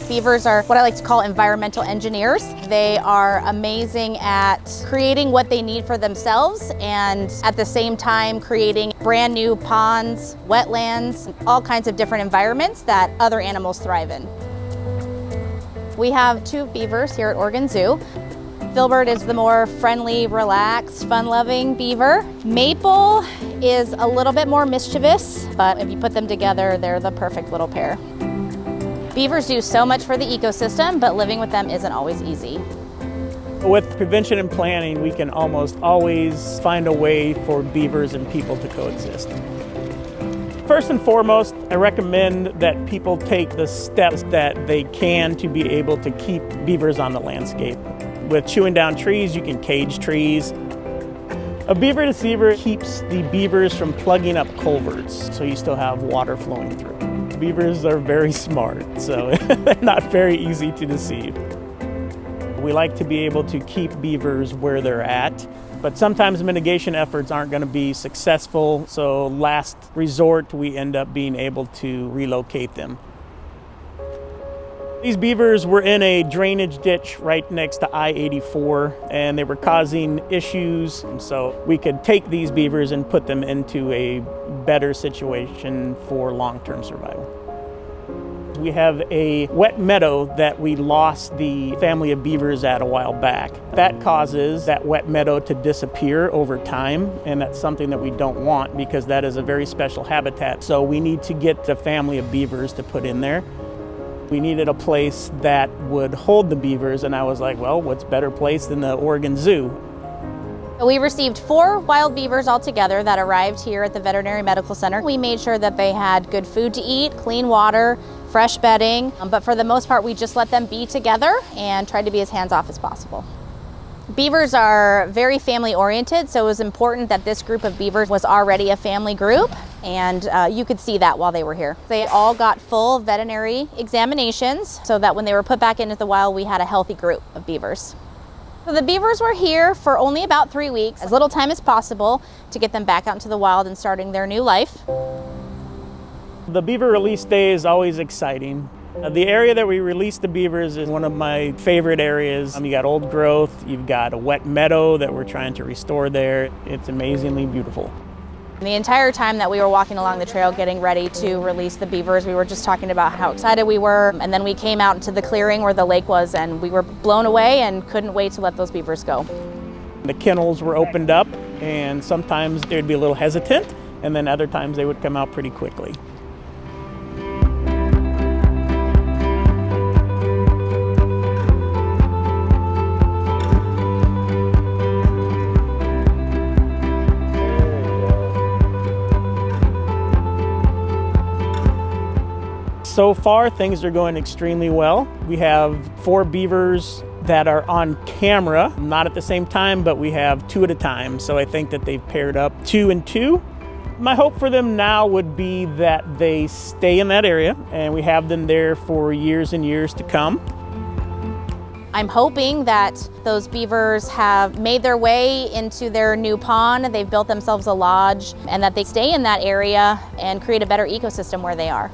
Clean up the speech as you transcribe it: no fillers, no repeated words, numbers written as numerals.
Beavers are what I like to call environmental engineers. They are amazing at creating what they need for themselves and at the same time creating brand new ponds, wetlands, all kinds of different environments that other animals thrive in. We have 2 beavers here at Oregon Zoo. Filbert is the more friendly, relaxed, fun-loving beaver. Maple is a little bit more mischievous, but if you put them together, they're the perfect little pair. Beavers do so much for the ecosystem, but living with them isn't always easy. With prevention and planning, we can almost always find a way for beavers and people to coexist. First and foremost, I recommend that people take the steps that they can to be able to keep beavers on the landscape. With chewing down trees, you can cage trees. A beaver deceiver keeps the beavers from plugging up culverts, so you still have water flowing through. Beavers are very smart, so they're not very easy to deceive. We like to be able to keep beavers where they're at, but sometimes mitigation efforts aren't going to be successful, so last resort we end up being able to relocate them. These beavers were in a drainage ditch right next to I-84, and they were causing issues, so we could take these beavers and put them into a better situation for long-term survival. We have a wet meadow that we lost the family of beavers at a while back. That causes that wet meadow to disappear over time, and that's something that we don't want because that is a very special habitat. So we need to get the family of beavers to put in there. We needed a place that would hold the beavers, and I was like, well, what's better place than the Oregon Zoo? We received 4 wild beavers altogether that arrived here at the Veterinary Medical Center. We made sure that they had good food to eat, clean water, fresh bedding, but for the most part, we just let them be together and tried to be as hands-off as possible. Beavers are very family-oriented, so it was important that this group of beavers was already a family group, and you could see that while they were here. They all got full veterinary examinations so that when they were put back into the wild, we had a healthy group of beavers. So the beavers were here for only about 3 weeks, as little time as possible to get them back out into the wild and starting their new life. The beaver release day is always exciting. The area that we released the beavers is one of my favorite areas. You got old growth, you've got a wet meadow that we're trying to restore there. It's amazingly beautiful. The entire time that we were walking along the trail getting ready to release the beavers, we were just talking about how excited we were, and then we came out into the clearing where the lake was and we were blown away and couldn't wait to let those beavers go. The kennels were opened up, and sometimes they'd be a little hesitant, and then other times they would come out pretty quickly. So far, things are going extremely well. We have 4 beavers that are on camera, not at the same time, but we have 2 at a time. So I think that they've paired up 2 and 2. My hope for them now would be that they stay in that area and we have them there for years and years to come. I'm hoping that those beavers have made their way into their new pond, they've built themselves a lodge, and that they stay in that area and create a better ecosystem where they are.